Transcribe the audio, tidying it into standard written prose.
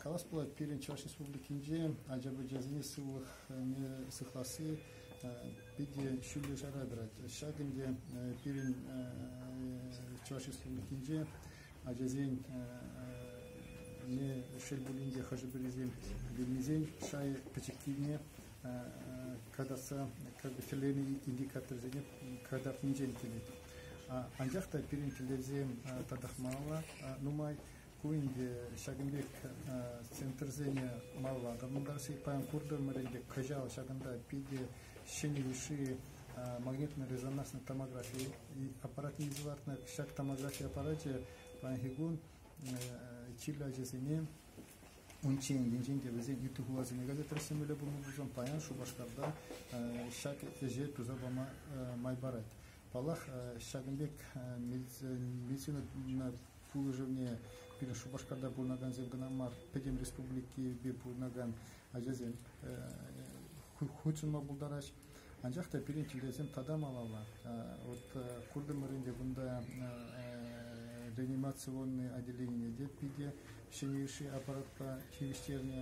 Калас была перед Чуваш Республикинже, аджабы жазыны сылых не сыхласы, биде шүлі жара брат. Шагынде перед Чуваш Республикинже, аджазен не шельбулинде хажибылизем билмизен шай перспективне, кадаса как бы филейный индикатор зенеп кадав нинжен келет. Анжақта перед телевизием тадахмала, нумай Куинде шагынбек центр зрения мала, гамундарсы паян курдыр мэренде кажал шагында пиде шеневиши магнитно-резонансной томографии и аппарат низывартна шаг томографии аппарате паян хигун чилля жесене унчен денженде везен ютухуазыне газет ресемеле бумузон паян шубашкарда шаг эже тузабама майбарат. Палах шагынбек медицина Пулыжевне перед Шубашкарда Бурнаган Земганамар, Педем Республики Бурнаган Аджазем, Хучинма Булдараш, Анжахта перед Телезем Тадамалала, вот Курдамаринде Гунда реанимационные отделения Депиде, Шениши аппарата Чивиштерния.